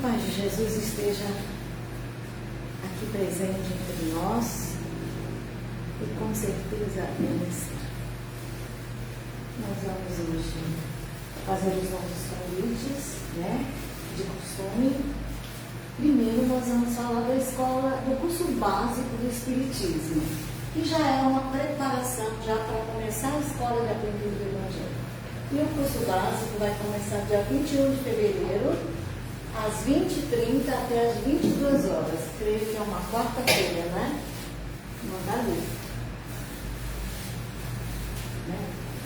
paz de Jesus esteja aqui presente entre nós e com certeza eles. Nós vamos hoje fazer os nossos convites, de costume. Primeiro nós vamos falar da escola, do curso básico do Espiritismo, que já é uma preparação já para começar a escola de aprendiz do Evangelho. E o curso básico vai começar dia 21 de fevereiro, às 20h30 até às 22 horas. Creio que é uma quarta-feira, né? Mandar ali.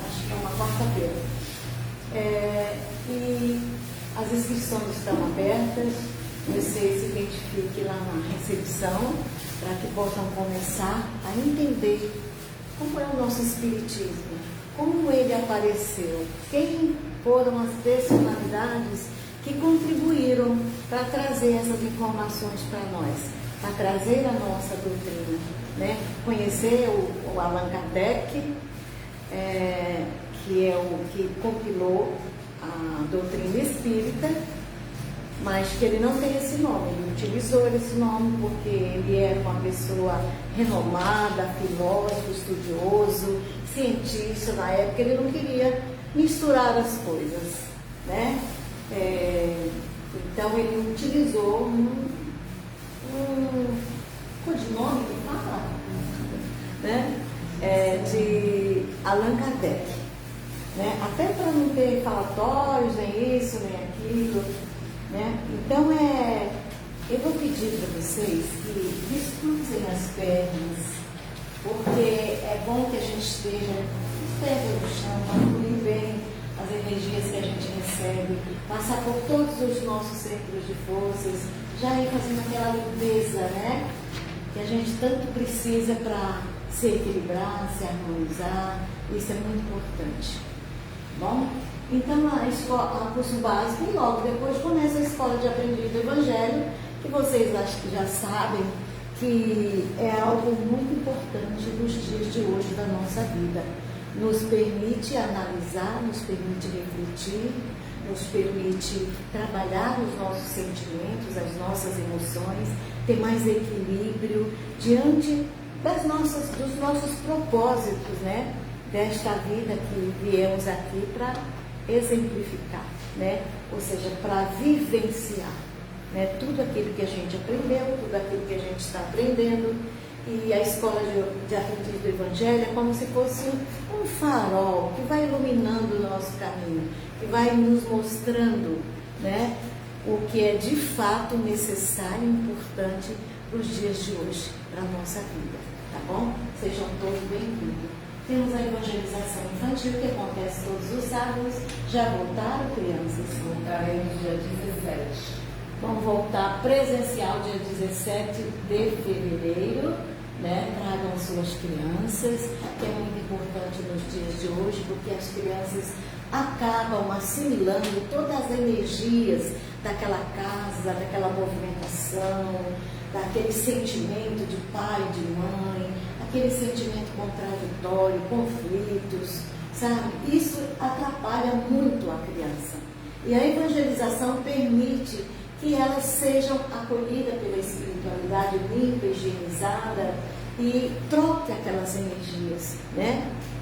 Acho que é uma quarta-feira. E as inscrições estão abertas. Você se identifique lá na recepção para que possam começar a entender como é o nosso Espiritismo, como ele apareceu, quem foram as personalidades que contribuíram para trazer essas informações para nós, para trazer a nossa doutrina, Conhecer o Allan Kardec, que é o que compilou a doutrina espírita, mas que ele não tem esse nome. Ele utilizou esse nome porque ele era uma pessoa renomada, filósofo, estudioso, cientista na época. Ele não queria misturar as coisas, então ele utilizou um codinome que fala, de Allan Kardec, até para não ter falatórios, nem isso, nem aquilo, Então eu vou pedir para vocês que descruzem as pernas, porque é bom que a gente esteja pé no chão, para fluir bem as energias que a gente recebe, passar por todos os nossos centros de forças, já ir fazendo aquela limpeza, que a gente tanto precisa para se equilibrar, se harmonizar. Isso é muito importante. Bom? Então, a curso básico, e logo depois começa a escola de aprendiz do Evangelho, que vocês acho que já sabem que é algo muito importante nos dias de hoje da nossa vida. Nos permite analisar, nos permite refletir, nos permite trabalhar os nossos sentimentos, as nossas emoções, ter mais equilíbrio diante dos nossos propósitos, desta vida que viemos aqui para exemplificar, ou seja, para vivenciar, tudo aquilo que a gente aprendeu, tudo aquilo que a gente está aprendendo. E a escola de aprendiz do Evangelho é como se fosse um farol que vai iluminando o nosso caminho, que vai nos mostrando, o que é de fato necessário e importante para os dias de hoje, para a nossa vida, tá bom? Sejam todos bem-vindos. Temos a evangelização infantil, que acontece todos os sábados. Já voltaram, crianças? Voltaremos dia 17. Vamos voltar presencial dia 17 de fevereiro, Tragam suas crianças, que é muito importante nos dias de hoje, porque as crianças acabam assimilando todas as energias daquela casa, daquela movimentação, daquele sentimento de pai, de mãe, aquele sentimento contraditório, conflitos, sabe? Isso atrapalha muito a criança. E a evangelização permite que elas sejam acolhidas pela espiritualidade limpa, higienizada e troque aquelas energias,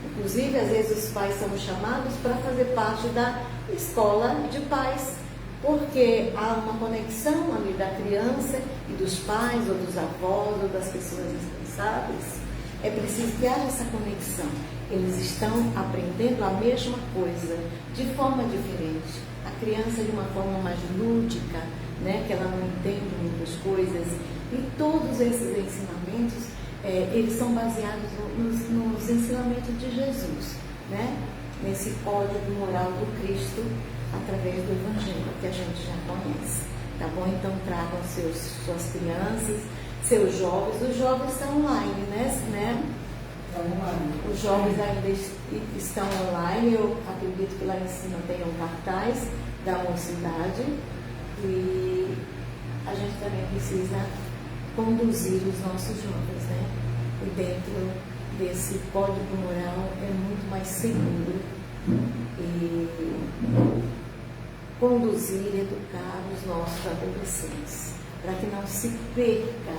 Inclusive, às vezes os pais são chamados para fazer parte da escola de pais, porque há uma conexão ali da criança e dos pais, ou dos avós, ou das pessoas responsáveis. É preciso que haja essa conexão. Eles estão aprendendo a mesma coisa, de forma diferente. A criança de uma forma mais lúdica, que ela não entende muitas coisas. E todos esses ensinamentos, eles são baseados nos ensinamentos de Jesus, nesse código moral do Cristo, através do Evangelho, que a gente já conhece. Tá bom? Então tragam suas crianças, seus jovens. Os jovens estão online, Os jovens ainda estão online. Eu acredito que lá em cima tem um cartaz da mocidade. E a gente também precisa conduzir os nossos jovens, E dentro desse código moral é muito mais seguro. E conduzir e educar os nossos adolescentes, para que não se perca,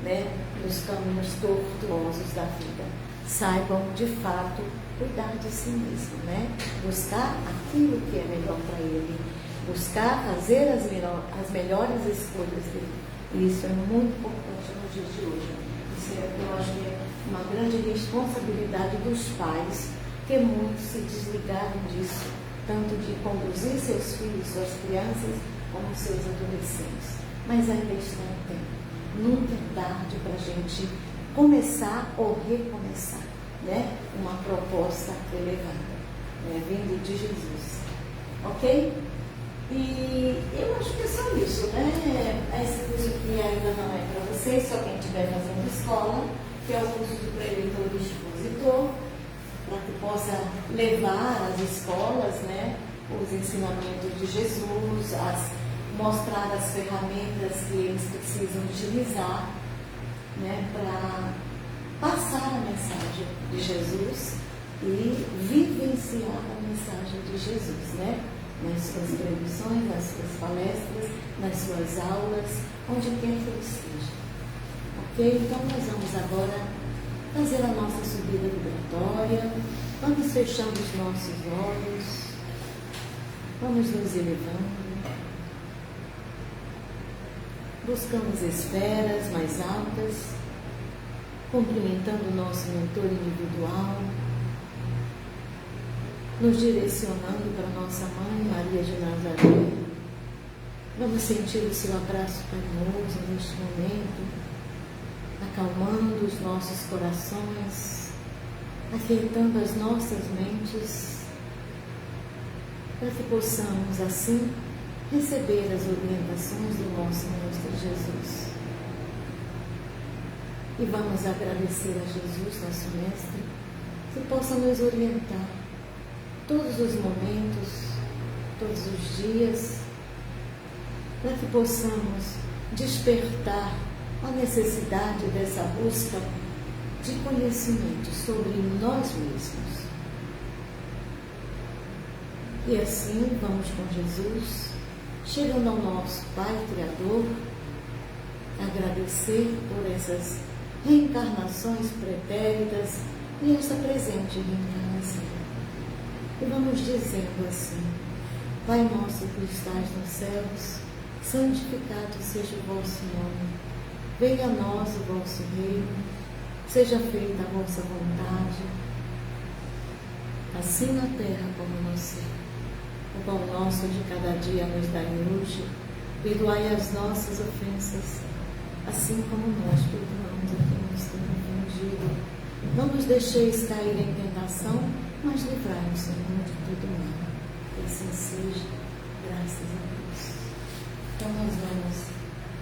né, nos caminhos tortuosos da vida. Saibam, de fato, cuidar de si mesmo, né? Buscar aquilo que é melhor para ele, buscar fazer as melhores escolhas dele. E isso é muito importante nos dias de hoje. Isso eu acho que é uma grande responsabilidade dos pais, que muitos se desligaram disso, tanto de conduzir seus filhos, suas crianças, como seus adolescentes. Mas ainda está em tempo. Nunca é tarde para a gente começar ou recomeçar, né? Uma proposta elevada, né? Vindo de Jesus. Ok? E eu acho que é só isso, né? Esse curso aqui ainda não é para vocês, só quem estiver fazendo escola, que é o curso de preletor e expositor, para que possa levar às escolas, né, os ensinamentos de Jesus, mostrar as ferramentas que eles precisam utilizar, né, para passar a mensagem de Jesus e vivenciar a mensagem de Jesus, né, nas suas pregações, nas suas palestras, nas suas aulas, onde quer que ele esteja. Ok? Então nós vamos agora fazer a nossa subida vibratória. Vamos fechando os nossos olhos. Vamos nos elevando. Buscamos esferas mais altas, cumprimentando o nosso mentor individual, nos direcionando para nossa Mãe Maria de Nazaré. Vamos sentir o seu abraço carinhoso neste momento, acalmando os nossos corações, aquietando as nossas mentes, para que possamos assim receber as orientações do nosso Mestre Jesus. E vamos agradecer a Jesus, nosso Mestre, que possa nos orientar todos os momentos, todos os dias, para que possamos despertar a necessidade dessa busca de conhecimento sobre nós mesmos. E assim vamos com Jesus, chegando ao nosso Pai Criador, agradecer por essas reencarnações pretéritas e esta presente reencarnação. E vamos dizendo assim: Pai nosso que estás nos céus, santificado seja o vosso nome. Venha a nós o vosso reino, seja feita a vossa vontade, assim na terra como no céu. O pão nosso de cada dia nos dai hoje, perdoai as nossas ofensas, assim como nós perdoamos a quem nos tem ofendido. Não nos deixeis cair em tentação, mas livrai-nos, Senhor, de todo mal. Que assim seja, graças a Deus. Então nós vamos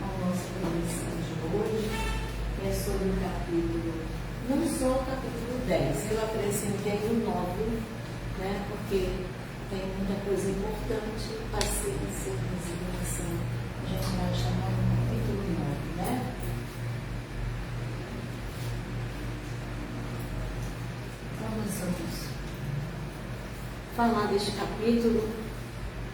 à nossa lição de hoje, que é sobre o capítulo, não só o capítulo 10, eu acrescentei o 9, né, porque tem muita coisa importante, paciência e resignação. A gente vai chamar o capítulo 9, né? Então nós vamos falar deste capítulo,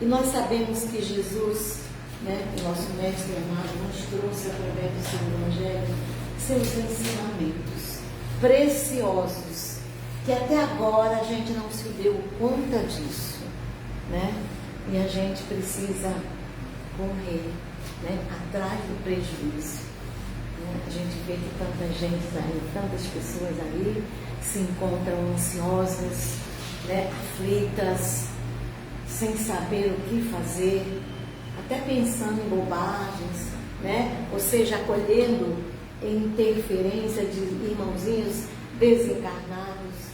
e nós sabemos que Jesus, né, o nosso mestre amado, nos trouxe através do seu Evangelho seus ensinamentos preciosos, que até agora a gente não se deu conta disso, né? E a gente precisa correr, né, atrás do prejuízo, né? A gente vê que tanta gente aí, tantas pessoas aí se encontram ansiosas, né, aflitas, sem saber o que fazer, até pensando em bobagens, né? Ou seja, acolhendo interferência de irmãozinhos desencarnados,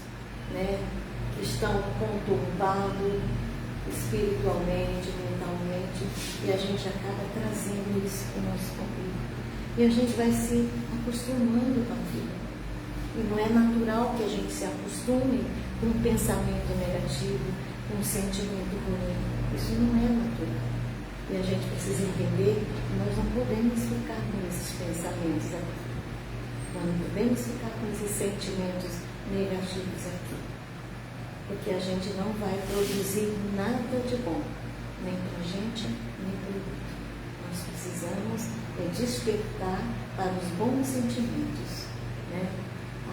né, que estão conturbados espiritualmente, mentalmente, e a gente acaba trazendo isso para o nosso convívio. E a gente vai se acostumando com aquilo. E não é natural que a gente se acostume com um pensamento negativo, com um sentimento ruim. Isso não é natural. E a gente precisa entender que nós não podemos ficar com esses pensamentos aqui. Nós não podemos ficar com esses sentimentos negativos aqui. Porque a gente não vai produzir nada de bom. nem para a gente, nem para o outro. Nós precisamos despertar para os bons sentimentos, né?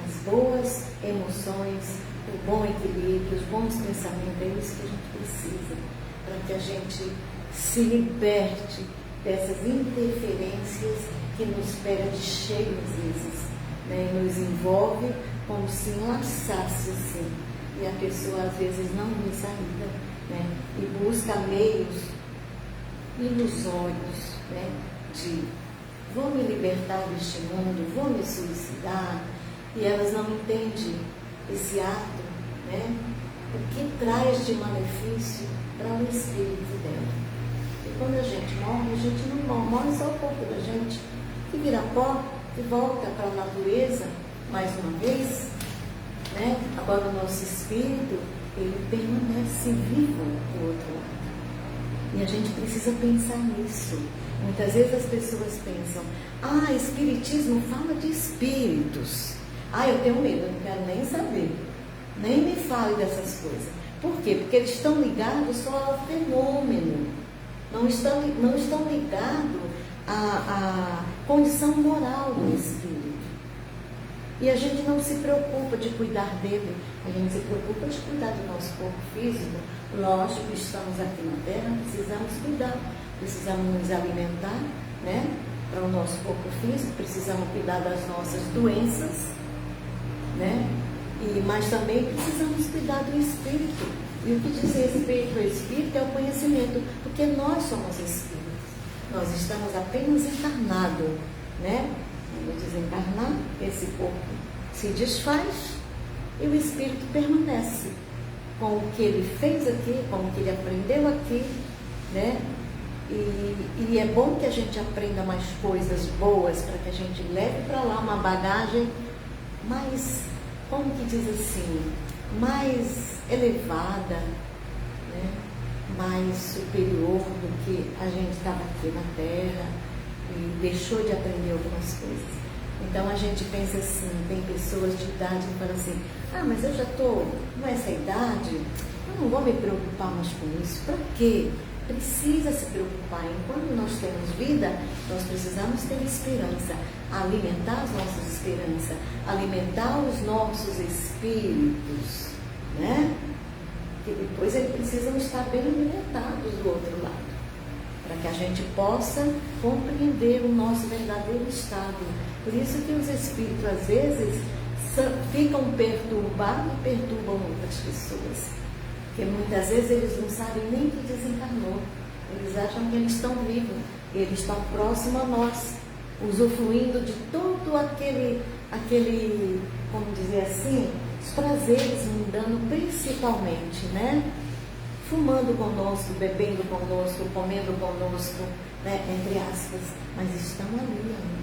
As boas emoções, o bom equilíbrio, os bons pensamentos, é isso que a gente precisa, para que a gente se liberte dessas interferências que nos pega de cheio às vezes, né? E nos envolve como se enlaçasse assim, e a pessoa às vezes não vê saída, né? E busca meios ilusórios, né? De vou me libertar deste mundo, vou me suicidar, e elas não entendem esse ato, né? O que traz de malefício para o espírito dela. E quando a gente não morre só o corpo da gente, que vira pó, que volta para a natureza, mais uma vez, né? Agora o nosso espírito, ele permanece vivo do outro lado. E a gente precisa pensar nisso. Muitas vezes as pessoas pensam, espiritismo fala de espíritos. Eu tenho medo, eu não quero nem saber. Nem me fale dessas coisas. Por quê? Porque eles estão ligados só ao fenômeno. Não estão ligados à condição moral do espírito. E a gente não se preocupa de cuidar dele. A gente se preocupa de cuidar do nosso corpo físico. Lógico, estamos aqui na Terra, precisamos cuidar. Precisamos nos alimentar, né? Para o nosso corpo físico, precisamos cuidar das nossas doenças, né? Mas também precisamos cuidar do espírito. E o que diz respeito ao espírito é o conhecimento, porque nós somos espíritos. Nós estamos apenas encarnados, né? Quando desencarnar, esse corpo se desfaz e o espírito permanece com o que ele fez aqui, com o que ele aprendeu aqui, né? E é bom que a gente aprenda mais coisas boas para que a gente leve para lá uma bagagem mais, como que diz assim, mais elevada, né? Mais superior do que a gente estava aqui na Terra e deixou de aprender algumas coisas. Então a gente pensa assim, tem pessoas de idade que falam assim, mas eu já estou nessa idade, eu não vou me preocupar mais com isso, para quê? Precisa se preocupar. Enquanto nós temos vida, nós precisamos ter esperança, alimentar as nossas esperanças, alimentar os nossos espíritos, né? Que depois eles precisam estar bem alimentados do outro lado, para que a gente possa compreender o nosso verdadeiro estado. Por isso que os espíritos às vezes ficam perturbados e perturbam outras pessoas. Porque muitas vezes eles não sabem nem que desencarnou. Eles acham que eles estão vivos. Eles estão próximos a nós, usufruindo de todo aquele, como dizer assim, os prazeres mundanos principalmente, né? Fumando conosco, bebendo conosco, comendo conosco, né? Entre aspas. Mas estão ali, né?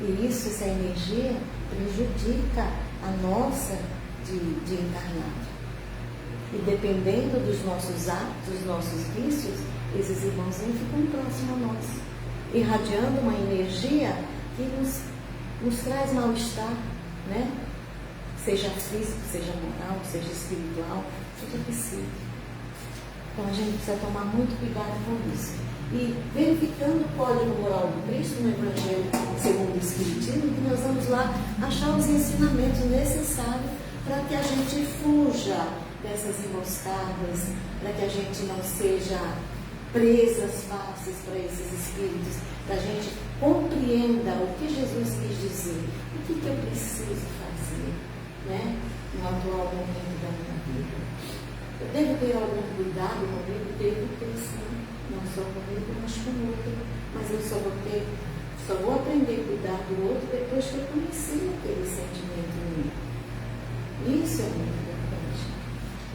E essa energia prejudica a nossa de encarnado. E dependendo dos nossos atos, dos nossos vícios, esses irmãozinhos ficam próximos a nós, irradiando uma energia que nos traz mal-estar, né? Seja físico, seja moral, seja espiritual, seja psíquico. Então a gente precisa tomar muito cuidado com isso. E verificando o código moral do Cristo no Evangelho segundo o Espiritismo, que nós vamos lá achar os ensinamentos necessários para que a gente fuja dessas emboscadas, para que a gente não seja presas fáceis para esses espíritos, para a gente compreenda o que Jesus quis dizer, o que eu preciso fazer, né, no atual momento da minha vida. Eu devo ter algum cuidado comigo? Devo ter sim, não só comigo, mas com o outro, mas eu só vou aprender a cuidar do outro depois que eu conheci aquele sentimento em mim. Isso é muito importante.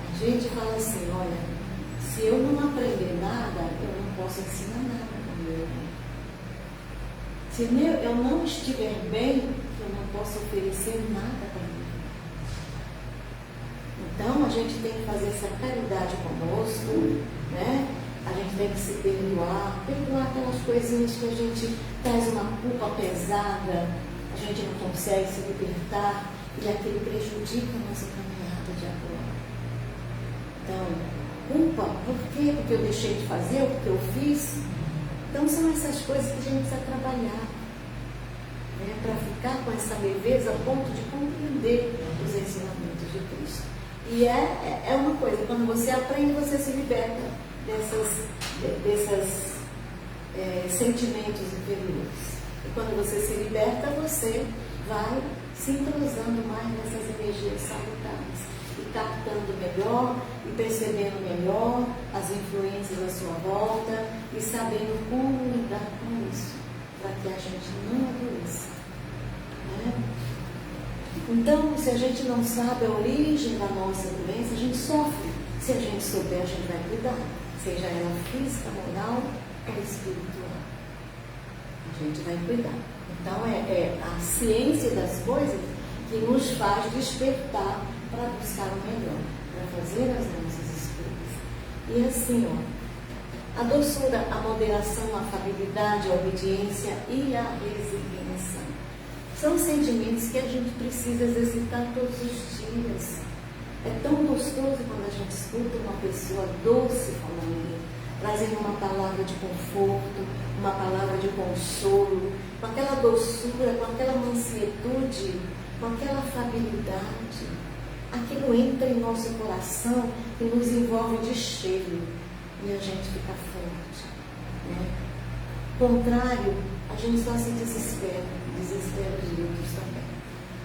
A gente fala assim, olha, se eu não aprender nada, eu não posso ensinar nada para o meu irmão. Se eu não estiver bem, eu não posso oferecer nada para mim. Então, a gente tem que fazer essa caridade conosco, né? A gente tem que se perdoar aquelas coisinhas que a gente traz uma culpa pesada, a gente não consegue se libertar e aquilo prejudica a nossa caminhada de agora. Então, culpa, por quê? Porque eu deixei de fazer, ou porque eu fiz. Então são essas coisas que a gente precisa trabalhar, né, para ficar com essa leveza a ponto de compreender os ensinamentos de Cristo. E é uma coisa, quando você aprende, você se liberta desses sentimentos inferiores. E quando você se liberta, você vai se entrosando mais nessas energias salutares e captando melhor e percebendo melhor as influências à sua volta e sabendo como lidar com isso, para que a gente não adoeça, né? Então, se a gente não sabe a origem da nossa doença, a gente sofre. Se a gente souber, a gente vai cuidar, seja ela física, moral ou espiritual. A gente vai cuidar. Então, é a ciência das coisas que nos faz despertar para buscar o melhor, para fazer as nossas escolhas. E assim, a doçura, a moderação, a afabilidade, a obediência e a resignação são sentimentos que a gente precisa exercitar todos os dias. É tão gostoso quando a gente escuta uma pessoa doce falando, trazendo uma palavra de conforto, uma palavra de consolo, com aquela doçura, com aquela mansietude, com aquela afabilidade. Aquilo entra em nosso coração e nos envolve de cheio e a gente fica forte, né? Contrário, a gente só se desespera de outros também.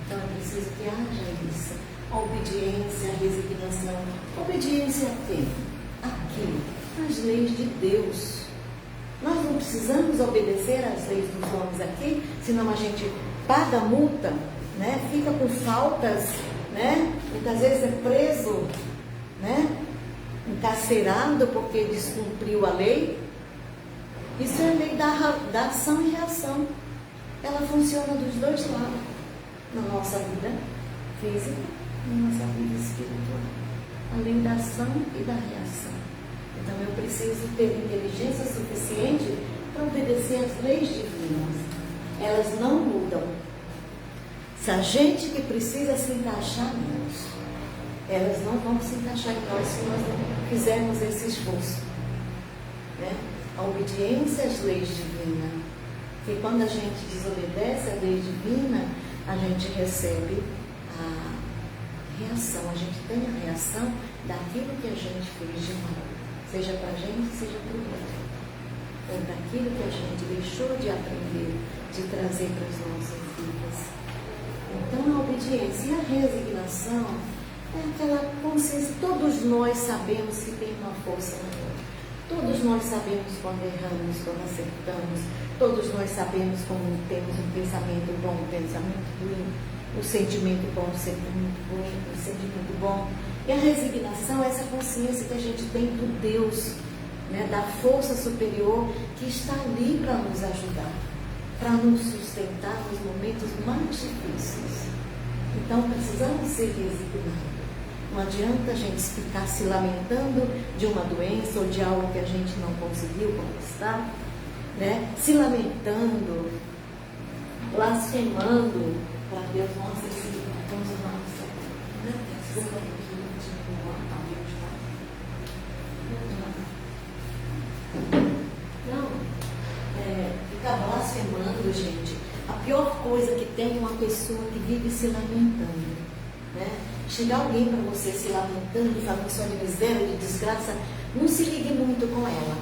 Então é preciso que haja isso, a obediência, a resignação. Obediência a quem? Aqui, às leis de Deus. Nós não precisamos obedecer às leis dos homens aqui, senão a gente paga a multa, né? Fica com faltas, né? Muitas vezes é preso, né? Encarcerado porque descumpriu a lei. Isso é a lei da ação e reação. Ela funciona dos dois lados, na nossa vida física e na nossa vida espiritual. A lei da ação e da reação. Então eu preciso ter inteligência suficiente para obedecer às leis divinas. Elas não mudam. Se a gente que precisa se encaixar nelas, elas não vão se encaixar em nós se nós não fizermos esse esforço, né? A obediência às leis divinas. Porque quando a gente desobedece à lei divina, a gente recebe a reação, a gente tem a reação daquilo que a gente fez de mal, seja para a gente, seja para o outro, ou daquilo que a gente deixou de aprender, de trazer para as nossas vidas. Então, a obediência e a resignação é aquela consciência. Todos nós sabemos que tem uma força maior. Todos nós sabemos quando erramos, quando acertamos. Todos nós sabemos quando temos um pensamento bom, um pensamento ruim. O sentimento bom, o sentimento ruim, o sentimento bom. E a resignação é essa consciência que a gente tem do Deus, né, da força superior que está ali para nos ajudar, para nos sustentar nos momentos mais difíceis. Então precisamos ser resignados. Não adianta a gente ficar se lamentando de uma doença ou de algo que a gente não conseguiu conquistar, né? Se lamentando, blasfemando para Deus. Nossa, esse vamos lá, né? Não, ficar blasfemando, gente. A pior coisa que tem é uma pessoa que vive se lamentando, né? Chegar alguém para você se lamentando, falando só de miséria, de desgraça, não se ligue muito com ela.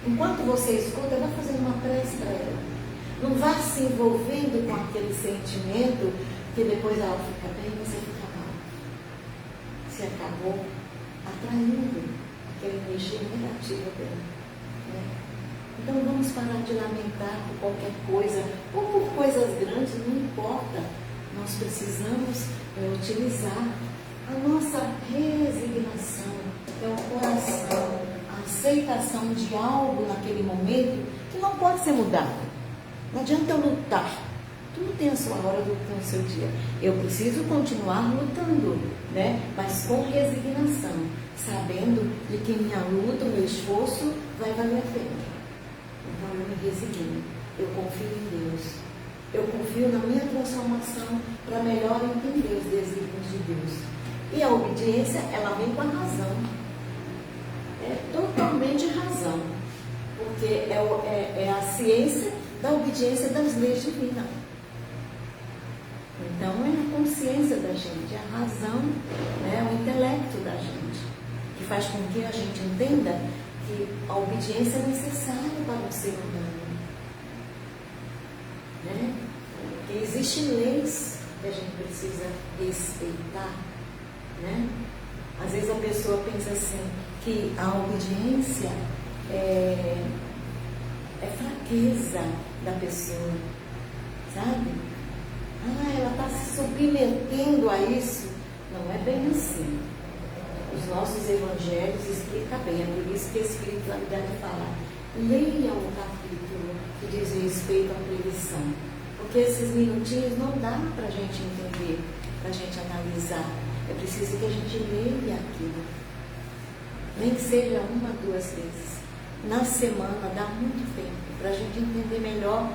Enquanto você escuta, vai fazendo uma prece para ela. Não vá se envolvendo com aquele sentimento, que depois ela fica bem e você fica mal. Você acabou atraindo aquela energia negativa dela, né? Então vamos parar de lamentar por qualquer coisa, ou por coisas grandes, não importa. Nós precisamos utilizar a nossa resignação, é o coração, a aceitação de algo naquele momento que não pode ser mudado. Não adianta eu lutar. Tudo tem a sua hora, tudo tem o seu dia. Eu preciso continuar lutando, né? Mas com resignação, sabendo de que minha luta, meu esforço vai valer a pena. Então eu me resigno, eu confio em Deus. Eu confio na minha transformação para melhor entender os desígnios de Deus. E a obediência, ela vem com a razão. porque é a ciência da obediência das leis divinas. Então é a consciência da gente, é a razão, né, o intelecto da gente, que faz com que a gente entenda que a obediência é necessária para o ser humano, né? Que existem leis que a gente precisa respeitar, né? Às vezes a pessoa pensa assim, que a obediência é fraqueza da pessoa, sabe? Ela está se submetendo a isso. Não é bem assim. Os nossos evangelhos explicam bem, é por isso que a espiritualidade fala, leia o capítulo que diz respeito à preguição, porque esses minutinhos não dá para a gente entender, para a gente analisar. É preciso que a gente leia aquilo, nem que seja 1, 2 vezes na semana, dá muito tempo para a gente entender melhor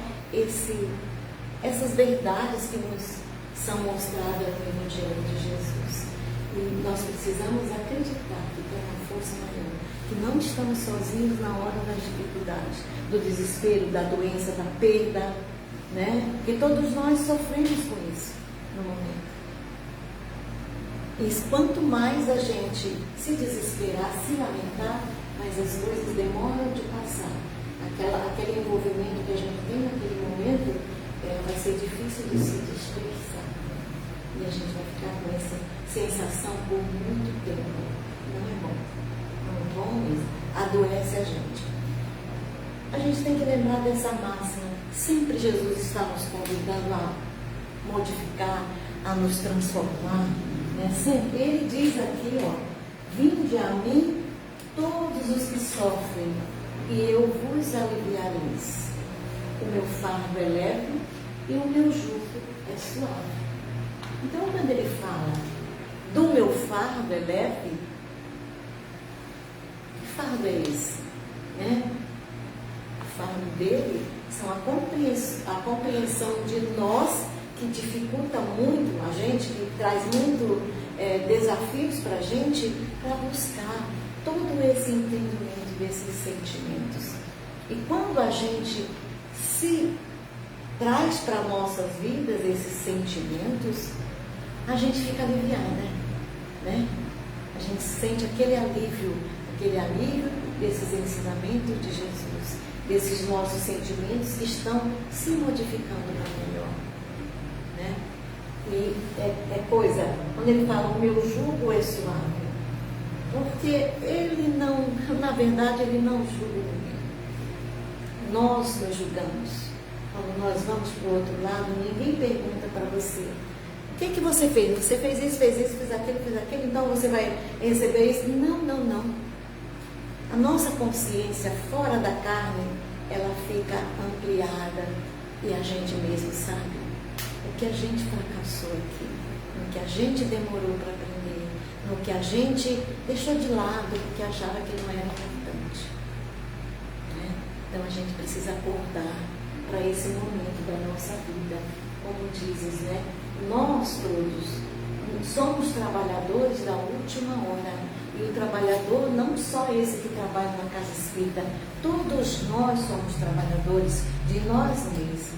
essas verdades que nos são mostradas no Evangelho de Jesus. E nós precisamos acreditar que tem uma força maior, que não estamos sozinhos na hora das dificuldades, do desespero, da doença, da perda, né? Porque todos nós sofremos com isso no momento. E quanto mais a gente se desesperar, se lamentar, mas as coisas demoram de passar. Aquele envolvimento que a gente tem naquele momento vai ser difícil de se dispersar. E a gente vai ficar com essa sensação por muito tempo. Não é bom. Não é bom mesmo. Adoece a gente. A gente tem que lembrar dessa máxima. Sempre Jesus está nos convidando a modificar, a nos transformar. Né? Sempre. Ele diz aqui, vinde a mim todos os que sofrem, e eu vos aliviareis. O meu fardo é leve e o meu jugo é suave. Então, quando ele fala do meu fardo é leve, que fardo é esse? Né? O fardo dele são a compreensão de nós, que dificulta muito a gente, que traz muito desafios para a gente, para buscar todo esse entendimento desses sentimentos. E quando a gente se traz para nossas vidas esses sentimentos, a gente fica aliviada, né? A gente sente aquele alívio desses ensinamentos de Jesus, desses nossos sentimentos que estão se modificando para melhor, né? E quando ele fala, o meu jugo é suave, porque ele não, na verdade, ele não julga ninguém. Nós nos julgamos. Quando nós vamos para o outro lado, ninguém pergunta para você, o que você fez? Você fez isso, fez aquilo, então você vai receber isso? Não. A nossa consciência fora da carne, ela fica ampliada, e a gente mesmo sabe o que a gente fracassou aqui, o que a gente demorou para aprender, no que a gente deixou de lado porque achava que não era importante, né? Então a gente precisa acordar para esse momento da nossa vida. Como dizes, né? Nós todos somos trabalhadores da última hora. E o trabalhador, não só esse que trabalha na casa espírita, todos nós somos trabalhadores de nós mesmos,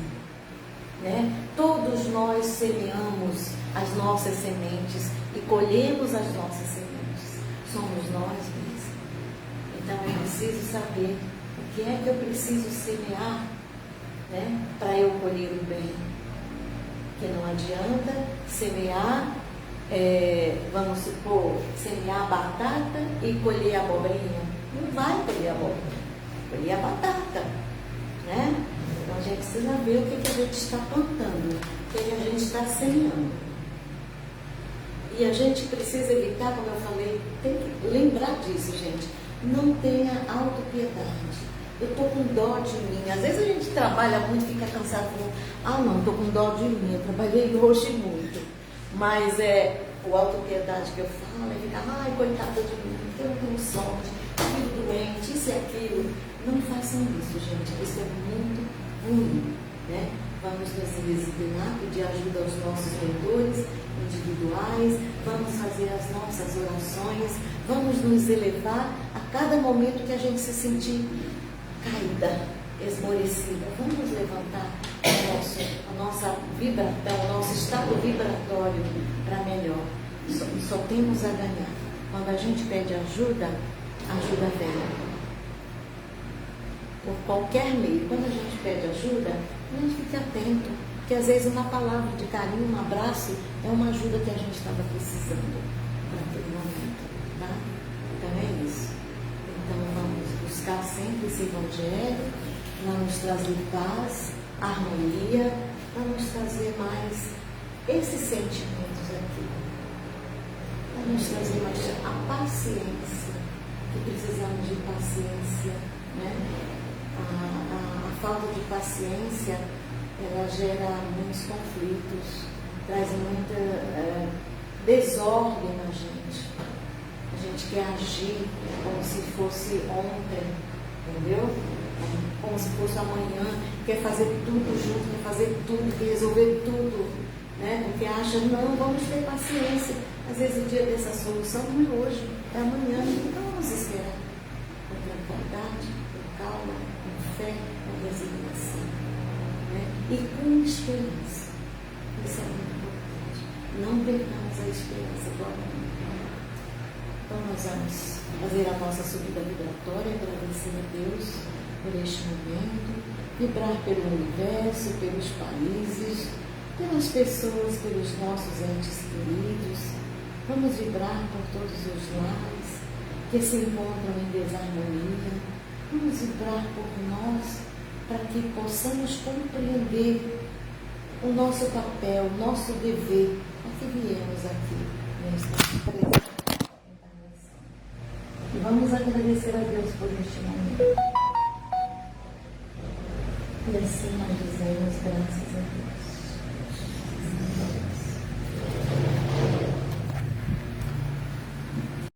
né? Todos nós semeamos as nossas sementes e colhemos as nossas sementes. Somos nós mesmos. Então eu preciso saber o que é que eu preciso semear, né, para eu colher o bem. Porque não adianta semear, vamos supor, semear batata e colher abobrinha. Não vai colher abobrinha, colher a batata, né? Então a gente precisa ver o que a gente está plantando, o que a gente está semeando. E a gente precisa evitar, como eu falei, tem que lembrar disso, gente. Não tenha autopiedade. Eu estou com dó de mim. Às vezes a gente trabalha muito, fica cansado, falando, não, estou com dó de mim, eu trabalhei hoje muito. Mas o autopiedade que eu falo é ficar, ai, coitada de mim, eu não tenho sorte, filho doente, isso e aquilo. Não façam isso, gente, isso é muito ruim, né? Vamos nos disciplinar, pedir ajuda aos nossos mentores individuais, vamos fazer as nossas orações, vamos nos elevar a cada momento que a gente se sentir caído, caída, esmorecida. Vamos levantar a nossa vibração, o nosso estado vibratório para melhor. Só temos a ganhar. Quando a gente pede ajuda, a ajuda vem. Por qualquer meio. Quando a gente pede ajuda, a gente fica atento. Porque às vezes uma palavra de carinho, um abraço, é uma ajuda que a gente estava precisando para aquele momento. Tá? Então é isso. Então vamos buscar sempre esse evangelho, vai nos trazer paz, harmonia, vai nos trazer mais esses sentimentos aqui. Vai nos trazer mais a paciência, que precisamos de paciência, né? A falta de paciência, ela gera muitos conflitos, traz muita desordem na gente. A gente quer agir como se fosse ontem, entendeu? Como se fosse amanhã, quer fazer tudo junto, quer fazer tudo, quer resolver tudo, né? Porque acha, não, vamos ter paciência. Às vezes o dia dessa solução não é hoje, é amanhã, então vamos esperar. Com tranquilidade, com calma, com fé, com resignação, né? E com esperança. Isso é muito importante. Não percamos a esperança do amor. Então nós vamos fazer a nossa subida vibratória, agradecer a Deus por este momento, vibrar pelo universo, pelos países, pelas pessoas, pelos nossos entes queridos. Vamos vibrar por todos os lares que se encontram em desarmonia. Vamos vibrar por nós para que possamos compreender o nosso papel, o nosso dever, para que viemos aqui nesta presente encarnação. E vamos agradecer a Deus por este momento. E assim nós dizemos graças a Deus.